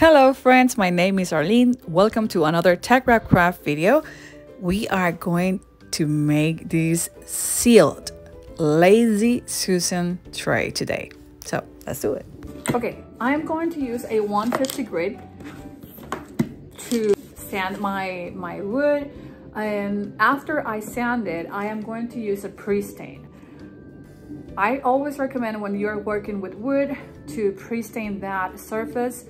Hello friends, my name is Arlene. Welcome to another teckwrapcraft video. We are going to make this sealed Lazy Susan tray today. So let's do it. Okay, I'm going to use a 150 grit to sand my wood. And after I sand it, I am going to use a pre-stain. I always recommend when you're working with wood to pre-stain that surface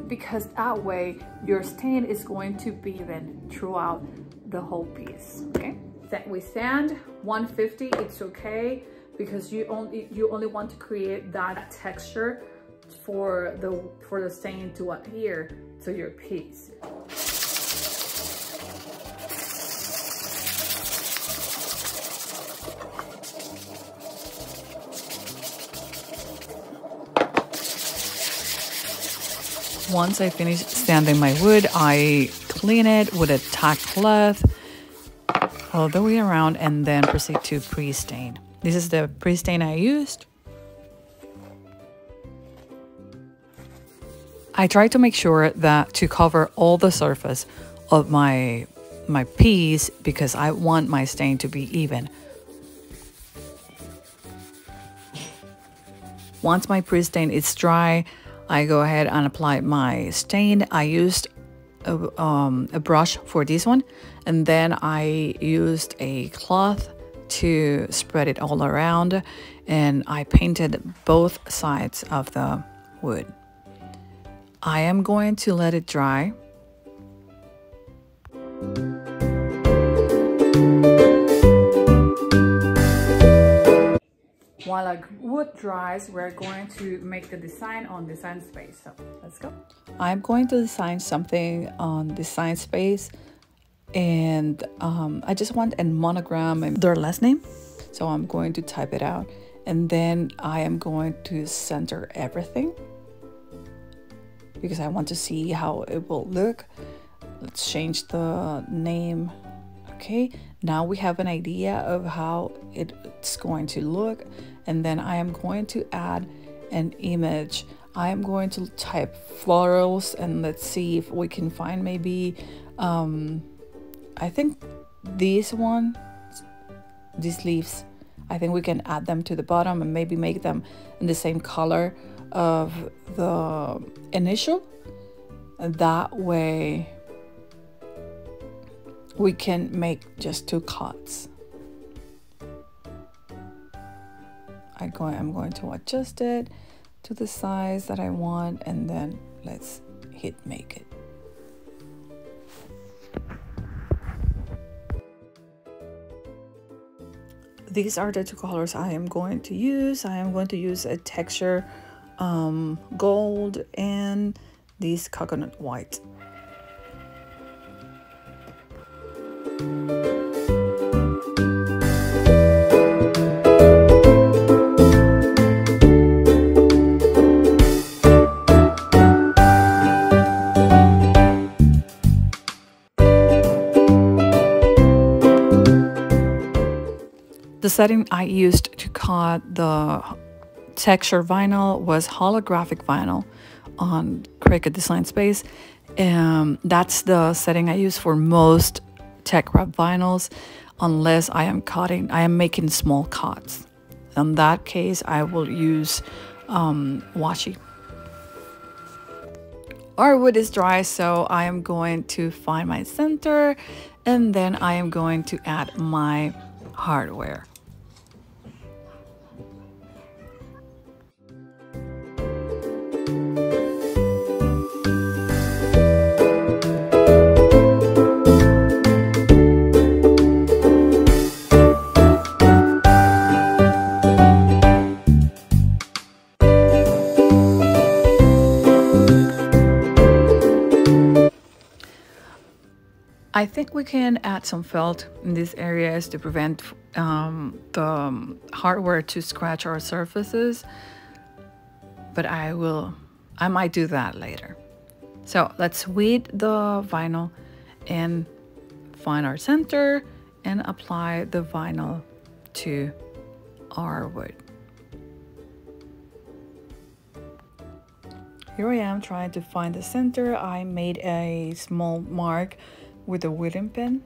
because that way your stain is going to be even throughout the whole piece. Okay, we sand 150. It's okay because you only want to create that texture for the stain to adhere to your piece. Once I finish sanding my wood, I clean it with a tack cloth all the way around and then proceed to pre-stain. This is the pre-stain I used. I try to make sure that to cover all the surface of my piece because I want my stain to be even. Once my pre-stain is dry, I go ahead and apply my stain. I used a brush for this one, and then I used a cloth to spread it all around, and I painted both sides of the wood. I am going to let it dry. While our wood dries, we're going to make the design on Design Space. So let's go. I'm going to design something on Design Space, and I just want a monogram and their last name. So I'm going to type it out, and then I am going to center everything because I want to see how it will look. Let's change the name. Okay, now we have an idea of how it's going to look, and then I am going to add an image. I am going to type florals, and let's see if we can find maybe I think these leaves, I think we can add them to the bottom and maybe make them in the same color of the initial. That way we can make just 2 cuts. I'm going to adjust it to the size that I want, and then let's hit make it. These are the 2 colors I am going to use. I am going to use a texture gold and this coconut white. The setting I used to cut the texture vinyl was holographic vinyl on Cricut Design Space. That's the setting I use for most tech wrap vinyls, unless I am making small cuts. In that case, I will use washi. Our wood is dry, so I am going to find my center, and then I am going to add my hardware. I think we can add some felt in these areas to prevent the hardware to scratch our surfaces, but I might do that later. So let's weed the vinyl and find our center and apply the vinyl to our wood. here I am trying to find the center. I made a small mark with a wooden pin.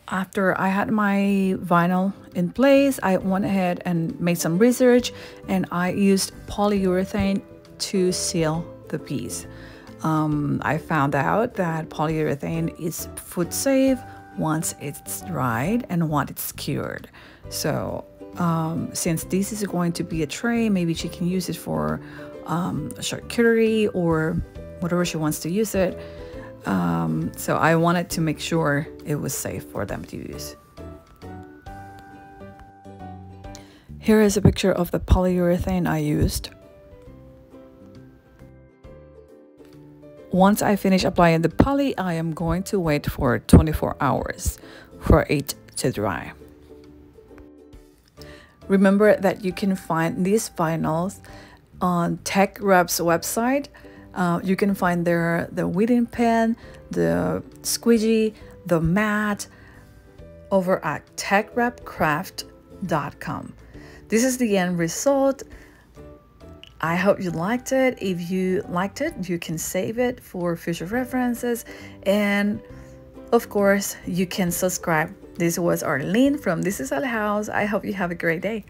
After I had my vinyl in place, I went ahead and made some research, and I used polyurethane to seal the piece. I found out that polyurethane is food safe once it's dried and once it's cured. So since this is going to be a tray, maybe she can use it for charcuterie or whatever she wants to use it. So I wanted to make sure it was safe for them to use. Here is a picture of the polyurethane I used. Once I finish applying the poly, I am going to wait for 24 hours for it to dry. Remember that you can find these vinyls on teckwrap's website. You can find there the weeding pen, the squeegee, the mat over at teckwrapcraft.com. This is the end result. I hope you liked it. If you liked it, you can save it for future references. And of course, you can subscribe. This was Arlene from This Is Our House. I hope you have a great day.